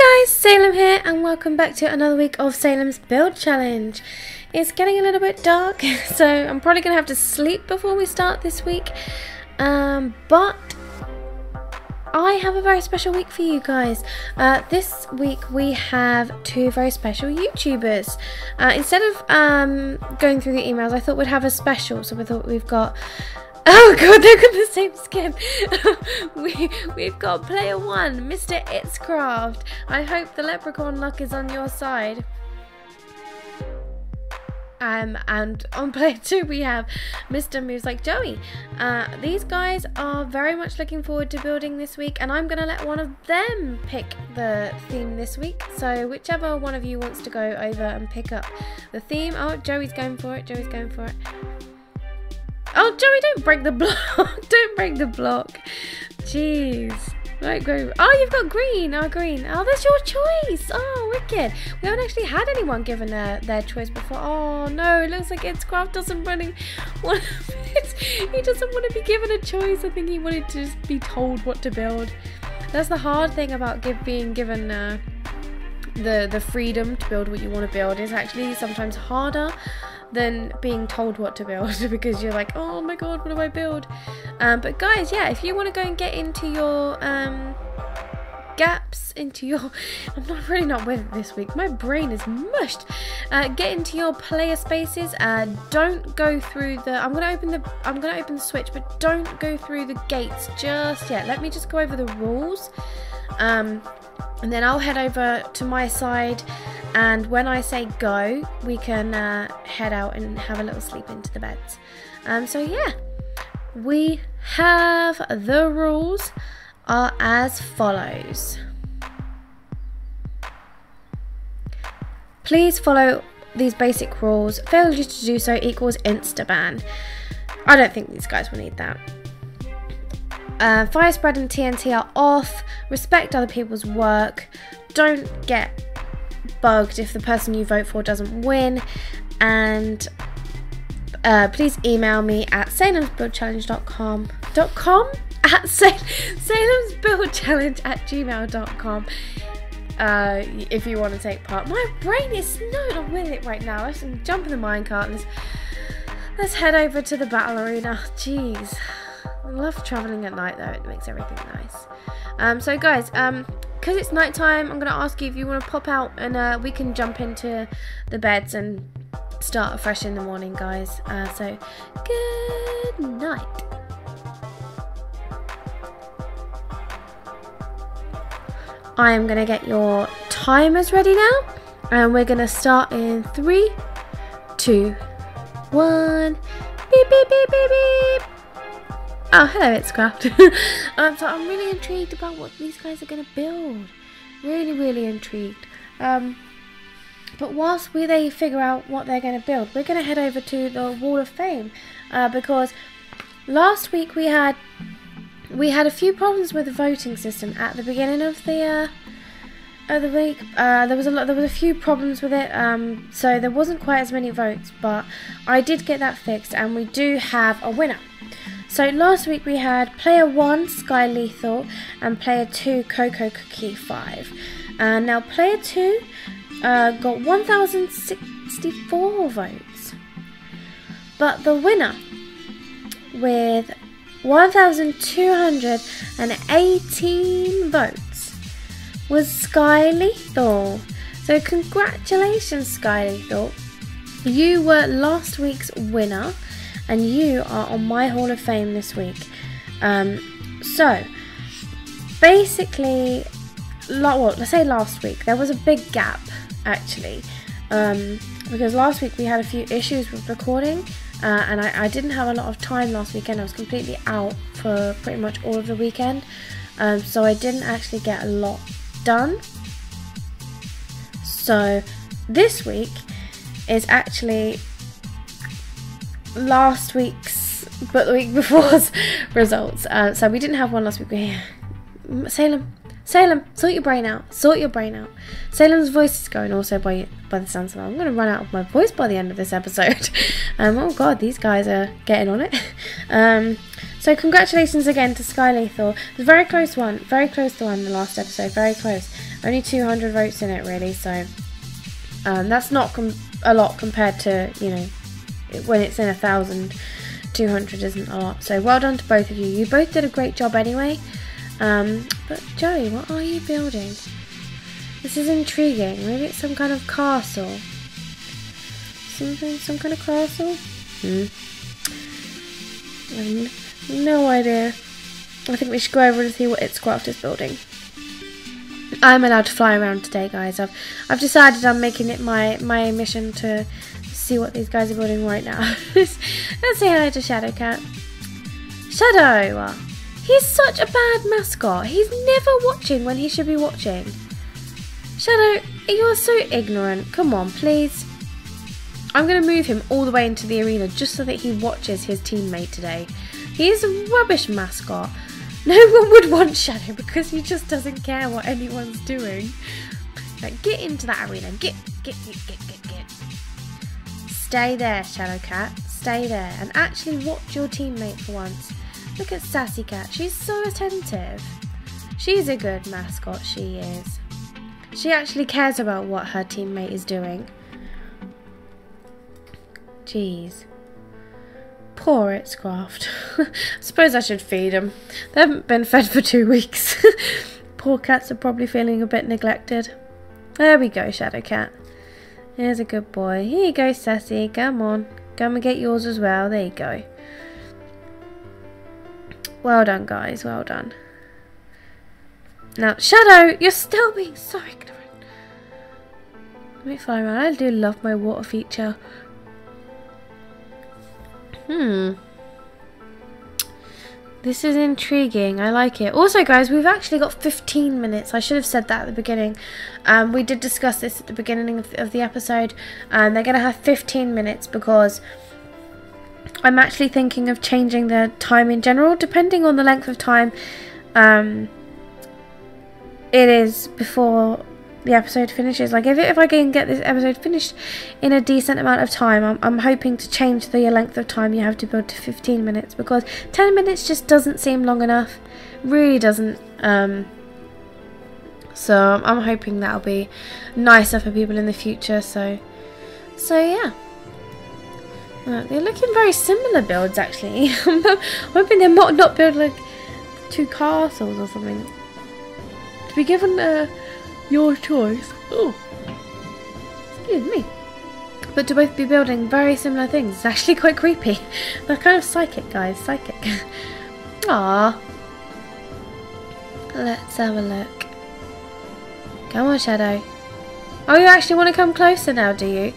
Hi guys, Salem here and welcome back to another week of Salem's Build Challenge. It's getting a little bit dark, so I'm probably going to have to sleep before we start this week. But I have a very special week for you guys. This week we have two very special YouTubers. Instead of going through the emails, I thought we'd have a special. So we thought we've got... Oh god, they've got the same skin. We've got player 1, Mr. Itscraft. I hope the leprechaun luck is on your side. And on player 2 we have Mr. Moves Like Joey. These guys are very much looking forward to building this week, and I'm going to let one of them pick the theme this week. So whichever one of you wants to go over and pick up the theme. Oh, Joey's going for it. Joey's going for it. Oh, Joey, don't break the block. Don't break the block. Jeez. Right, go. Oh, you've got green. Oh, green. Oh, that's your choice. Oh, wicked. We haven't actually had anyone given their choice before. Oh, no. It looks like Itscraft doesn't really want he doesn't want to be given a choice. I think he wanted to just be told what to build. That's the hard thing about being given the freedom to build what you want to build. It's actually sometimes harder than being told what to build, because you're like, oh my god, what do I build? But guys, yeah, if you want to go and get into your gaps, into your I'm really not with it this week, my brain is mushed. Get into your player spaces. Don't go through the I'm gonna open the switch, but don't go through the gates just yet. Let me just go over the rules, and then I'll head over to my side, and when I say go, we can head out and have a little sleep into the beds. So yeah, we have the rules are as follows. Please follow these basic rules. Failure to do so equals insta-ban. I don't think these guys will need that. Fire spread and TNT are off. Respect other people's work. Don't get bugged if the person you vote for doesn't win. And please email me at SalemsBuildChallenge.com at SalemsBuildChallenge@gmail.com if you want to take part. My brain is not with it right now. Let's jump in the minecart. Let's head over to the battle arena. Jeez. I love travelling at night though, it makes everything nice. So guys, because it's night time, I'm going to ask you if you want to pop out and we can jump into the beds and start afresh in the morning, guys. So, good night. I am going to get your timers ready now, and we're going to start in 3, 2, 1. Beep, beep, beep, beep, beep. Oh, hello, Itscraft. So I'm really intrigued about what these guys are going to build. Really, really intrigued. But whilst they figure out what they're going to build, we're going to head over to the Wall of Fame, because last week we had a few problems with the voting system at the beginning of the week. There was a few problems with it, so there wasn't quite as many votes, but I did get that fixed, and we do have a winner. So last week we had player 1 Sky Lethal and player 2 Coco Cookie 5. And now player 2 got 1,064 votes. But the winner with 1,218 votes was Sky Lethal. So congratulations, Sky Lethal. You were last week's winner, and you are on my Hall of Fame this week. So basically, let's say last week there was a big gap actually, because last week we had a few issues with recording, and I didn't have a lot of time last weekend. I was completely out for pretty much all of the weekend, so I didn't actually get a lot done. So this week is actually last week's, but the week before's results. So we didn't have one last week. Salem, sort your brain out. Sort your brain out. Salem's voice is going also by the sounds of it. I'm going to run out of my voice by the end of this episode. Oh god, these guys are getting on it. So congratulations again to Sky Lethal. It was a very close one. Very close to one in the last episode. Very close. Only 200 votes in it really. So that's not a lot compared to, you know, when it's in 1,000. 200 isn't a lot. So well done to both of you. You both did a great job anyway. But Joey, what are you building? This is intriguing. Maybe it's some kind of castle. Some kind of castle? No idea. I think we should go over and see what Itzcraft is building. I'm allowed to fly around today, guys. I've decided I'm making it my mission to see what these guys are building right now. Let's say hello to Shadowcat. Shadow! He's such a bad mascot. He's never watching when he should be watching. Shadow, you're so ignorant. Come on, please. I'm going to move him all the way into the arena just so that he watches his teammate today. He's a rubbish mascot. No one would want Shadow because he just doesn't care what anyone's doing. Like, get into that arena. Get. Stay there, Shadowcat. Stay there and actually watch your teammate for once. Look at Sassy Cat. She's so attentive. She's a good mascot, she is. She actually cares about what her teammate is doing. Jeez. Poor Itzcraft. I suppose I should feed them. They haven't been fed for 2 weeks. Poor cats are probably feeling a bit neglected. There we go, Shadowcat. Here's a good boy. Here you go, Sassy. Come on. Come and get yours as well. There you go. Well done, guys. Well done. Now, Shadow, you're still being so ignorant. Let me fly around. I do love my water feature. This is intriguing. I like it. Also, guys, we've actually got 15 minutes. I should have said that at the beginning. We did discuss this at the beginning of the episode. They're going to have 15 minutes because I'm actually thinking of changing the time in general, depending on the length of time it is before the episode finishes. Like if I can get this episode finished in a decent amount of time, I'm hoping to change the length of time you have to build to 15 minutes because 10 minutes just doesn't seem long enough. Really doesn't. So I'm hoping that'll be nicer for people in the future. So yeah. They're looking very similar builds actually. I'm hoping they might not build like 2 castles or something. To be given your choice. Oh, excuse me. But to both be building very similar things. It's actually quite creepy. They're kind of psychic, guys. Psychic. Aww. Let's have a look. Come on, Shadow. Oh, you actually want to come closer now, do you?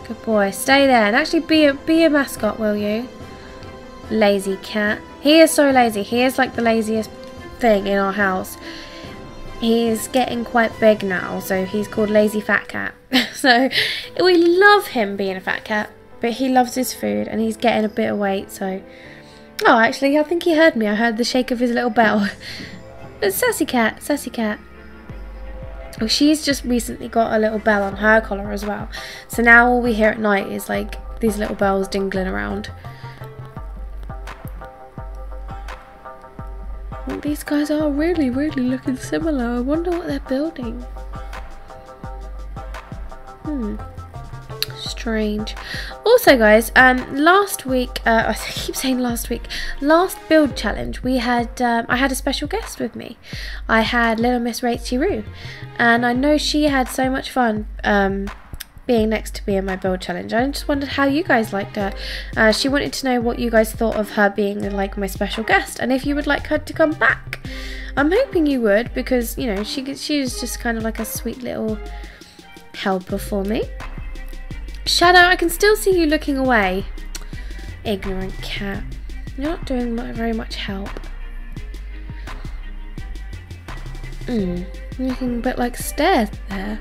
Good boy. Stay there and actually be a mascot, will you? Lazy cat. He is so lazy. He is like the laziest thing in our house. He's getting quite big now, so he's called Lazy Fat Cat. So we love him being a fat cat, but he loves his food and he's getting a bit of weight. So, oh, actually, I think he heard me. I heard the shake of his little bell. But Sassy Cat, Sassy Cat. Well, she's just recently got a little bell on her collar as well. So now all we hear at night is like these little bells dingling around. These guys are really looking similar. I wonder what they're building. Strange. Also, guys, last week, I keep saying last week, last build challenge, we had, I had a special guest with me. I had little Miss Rachie Roo, and I know she had so much fun, being next to me in my build challenge. I just wondered how you guys liked her. She wanted to know what you guys thought of her being like my special guest and if you would like her to come back. I'm hoping you would because, you know, she was just kind of like a sweet little helper for me. Shadow, I can still see you looking away. Ignorant cat. You're not doing very much help. Looking a bit like stairs there.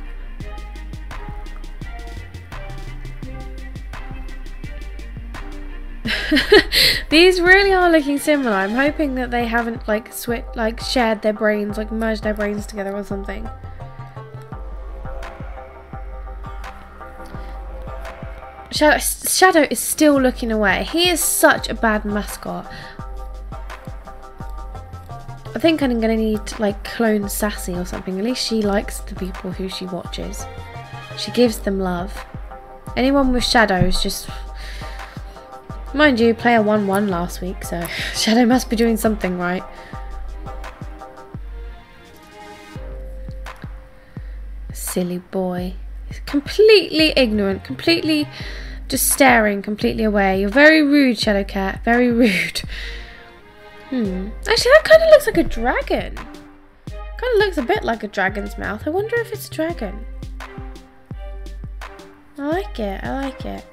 These really are looking similar. I'm hoping that they haven't like shared their brains, like merged their brains together or something. Shadow is still looking away. He is such a bad mascot. I think I'm going to need to like clone Sassy or something. At least she likes the people who she watches. She gives them love. Anyone with shadows just... Mind you, player 1 last week, so Shadow must be doing something right. Silly boy. He's completely ignorant, completely just staring completely away. You're very rude, Shadow Cat. Very rude. Actually, that kind of looks like a dragon. Kind of looks a bit like a dragon's mouth. I wonder if it's a dragon. I like it. I like it.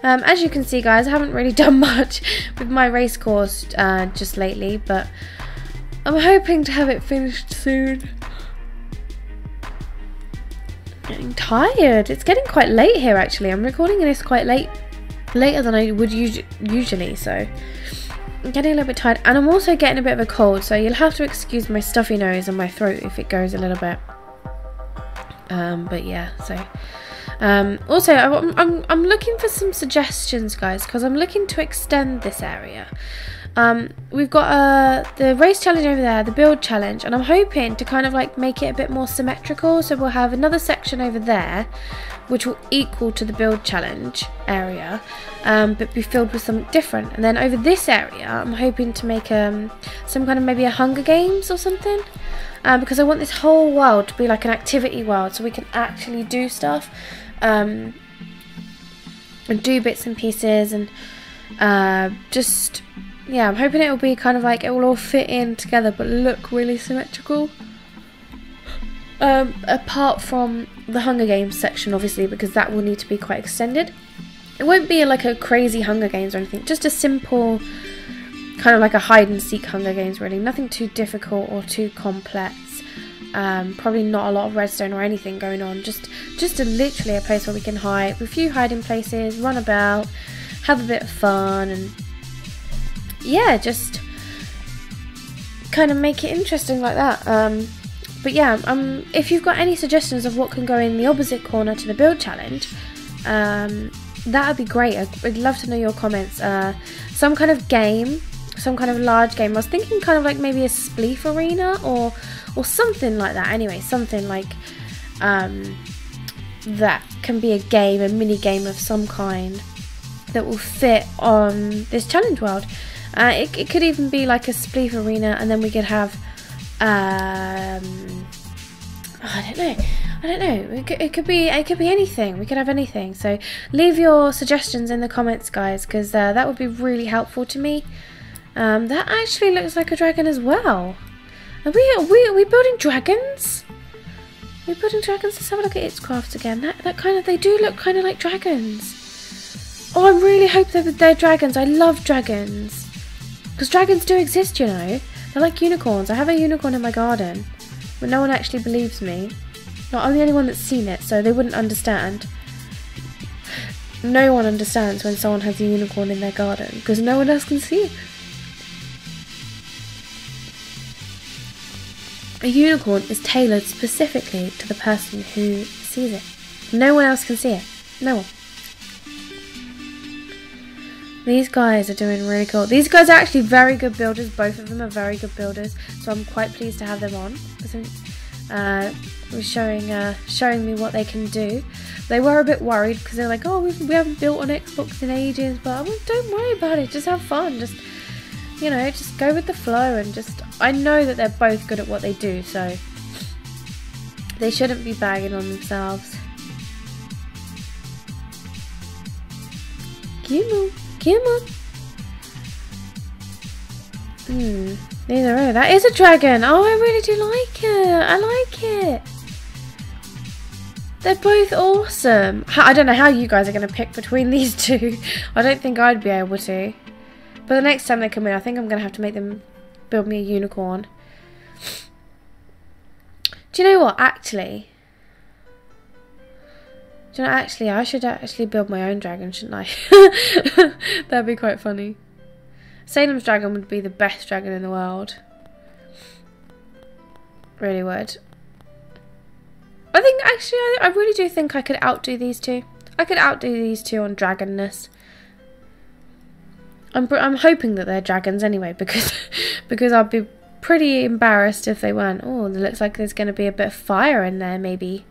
As you can see, guys, I haven't really done much with my race course just lately, but I'm hoping to have it finished soon. Getting tired. It's getting quite late here, actually. I'm recording this quite late, later than I would usually, so I'm getting a little bit tired, and I'm also getting a bit of a cold, so you'll have to excuse my stuffy nose and my throat if it goes a little bit. But yeah, so also I'm looking for some suggestions, guys, because I'm looking to extend this area. We've got the race challenge over there, the build challenge, and I'm hoping to kind of like make it a bit more symmetrical. So we'll have another section over there which will equal to the build challenge area, but be filled with something different. And then over this area I'm hoping to make some kind of maybe a Hunger Games or something, because I want this whole world to be like an activity world, so we can actually do stuff and do bits and pieces, and just, yeah, I'm hoping it will be kind of like it will all fit in together but look really symmetrical. Apart from the Hunger Games section, obviously, because that will need to be quite extended. It won't be like a crazy Hunger Games or anything, just a simple kind of like a hide and seek Hunger Games, really. Nothing too difficult or too complex. Probably not a lot of redstone or anything going on, just literally a place where we can hide, a few hiding places, run about, have a bit of fun, and yeah, just kind of make it interesting like that. But yeah, if you've got any suggestions of what can go in the opposite corner to the build challenge, that would be great. I'd love to know your comments. Some kind of game, some kind of large game. I was thinking kind of like maybe a spleef arena or something like that. Anyway, something like that can be a game, a mini game of some kind that will fit on this challenge world. It could even be like a spleef arena, and then we could have I don't know. It could be anything. We could have anything. So leave your suggestions in the comments, guys, because that would be really helpful to me. That actually looks like a dragon as well. Are we building dragons? We're building dragons. Let's have a look at its crafts again. That kind of, they do look kind of like dragons. Oh, I really hope they're dragons. I love dragons, because dragons do exist, you know. They're like unicorns. I have a unicorn in my garden, but no one actually believes me. Not I'm the only one that's seen it, so they wouldn't understand. No one understands when someone has a unicorn in their garden, because no one else can see it. A unicorn is tailored specifically to the person who sees it. No one else can see it. No one. These guys are doing really cool. These guys are actually very good builders. Both of them are very good builders, so I'm quite pleased to have them on. Showing me what they can do. They were a bit worried because they're like, oh, we haven't built on Xbox in ages, but don't worry about it. Just have fun. Just, you know, just go with the flow, and just, I know that they're both good at what they do, so they shouldn't be bagging on themselves. Come on. These are really, that is a dragon. Oh, I really do like it. I like it. They're both awesome. I don't know how you guys are going to pick between these two. I don't think I'd be able to. But the next time they come in, I think I'm going to have to make them build me a unicorn. Do you know what? Actually, I should actually build my own dragon, shouldn't I? That'd be quite funny. Salem's dragon would be the best dragon in the world. Really would. I think, actually, I really do think I could outdo these two. I could outdo these two on dragonness. I'm hoping that they're dragons anyway, because I'd be pretty embarrassed if they weren't. Oh, it looks like there's going to be a bit of fire in there, maybe.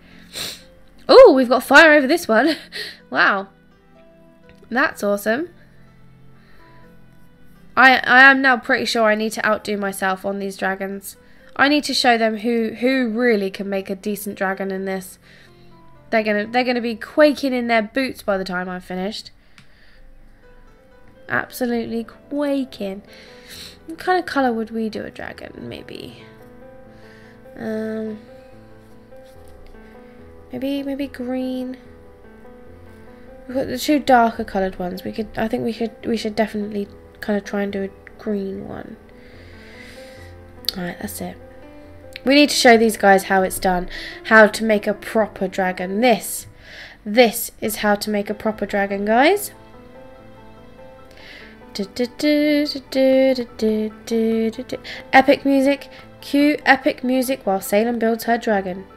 Oh, we've got fire over this one. Wow. That's awesome. I am now pretty sure I need to outdo myself on these dragons. I need to show them who really can make a decent dragon in this. They're gonna be quaking in their boots by the time I've finished. Absolutely quaking. What kind of colour would we do a dragon? Maybe. Maybe green. We've got the two darker coloured ones. I think we should definitely kind of try and do a green one. Alright, that's it. We need to show these guys how it's done. How to make a proper dragon. This is how to make a proper dragon, guys. Epic music. Cue epic music while Salem builds her dragon.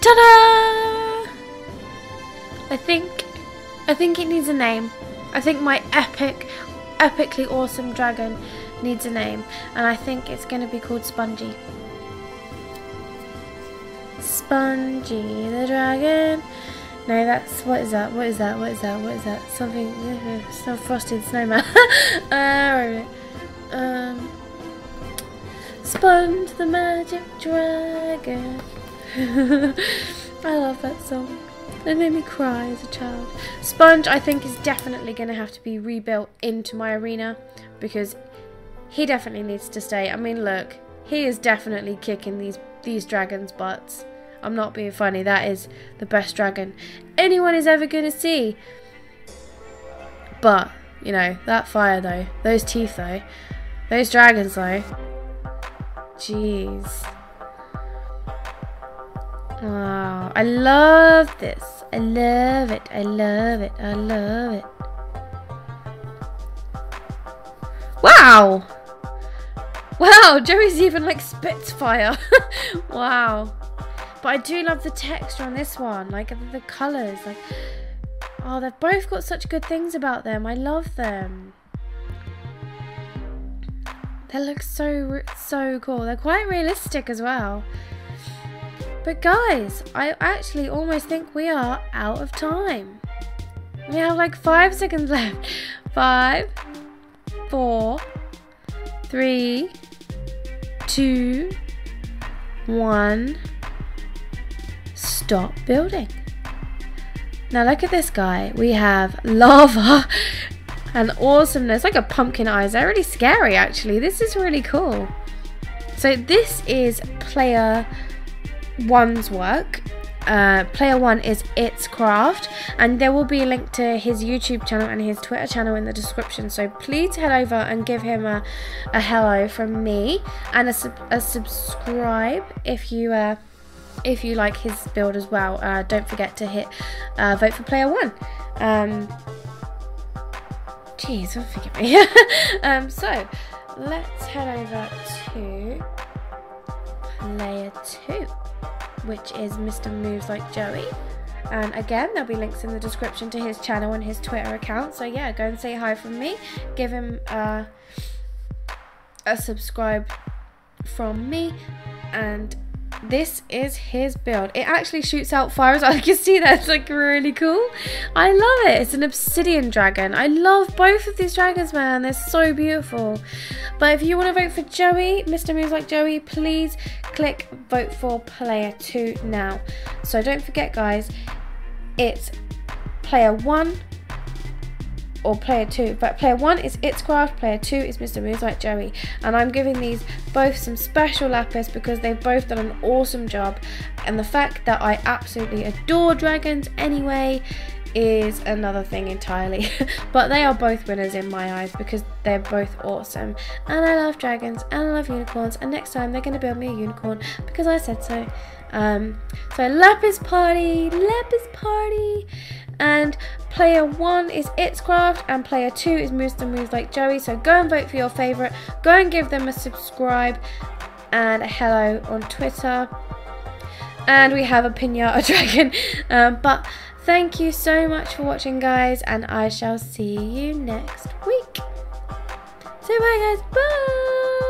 Ta-da! I think it needs a name. I think my epically awesome dragon needs a name, and I think it's going to be called Spongy. Spongy the dragon. No, that's what is that? What is that? What is that? What is that? Something. So Frosted Snowman. Sponge the magic dragon. I love that song. It made me cry as a child. Sponge, I think, is definitely going to have to be rebuilt into my arena because he definitely needs to stay. I mean, look, he is definitely kicking these dragons' butts. I'm not being funny. That is the best dragon anyone is ever going to see. But, you know, that fire though, those teeth though, those dragons though. Jeez. Wow, I love this. I love it. I love it. I love it. Wow. Wow, Joey's even like spits fire. Wow. But I do love the texture on this one. Like the colours. Like, oh, they've both got such good things about them. I love them. They look so cool. They're quite realistic as well. But guys, I actually almost think we are out of time. We have like 5 seconds left. 5, 4, 3, 2, 1. Stop building. Now look at this guy. We have lava and awesomeness. Like a pumpkin eyes. They're really scary actually. This is really cool. So this is player 1's work. Player 1 is It's Craft, and there will be a link to his YouTube channel and his Twitter channel in the description, so please head over and give him a hello from me and a subscribe if you like his build as well. Don't forget to hit vote for player 1. Jeez, forgive me. So let's head over to player 2, which is Mr. Moves Like Joey. And again, there'll be links in the description to his channel and his Twitter account. So yeah, go and say hi from me. Give him a subscribe from me. And this is his build. It actually shoots out fire as well. You can see that. It's like really cool. I love it. It's an obsidian dragon. I love both of these dragons, man. They're so beautiful. But if you want to vote for Joey, Mr. Moves Like Joey, please click vote for player 2 now. So don't forget, guys, it's player 1 or player 2, but player 1 is It's Craft, player 2 is Mr. Moves Like Joey, and I'm giving these both some special lapis because they've both done an awesome job, and the fact that I absolutely adore dragons anyway is another thing entirely. But they are both winners in my eyes because they're both awesome, and I love dragons and I love unicorns, and next time they're going to build me a unicorn because I said so. So lapis party, and player 1 is It's Craft and player 2 is Mr. Moves Like Joey. So go and vote for your favourite, go and give them a subscribe and a hello on Twitter, and we have a pinata dragon. But thank you so much for watching, guys, and I shall see you next week. So bye, guys, bye.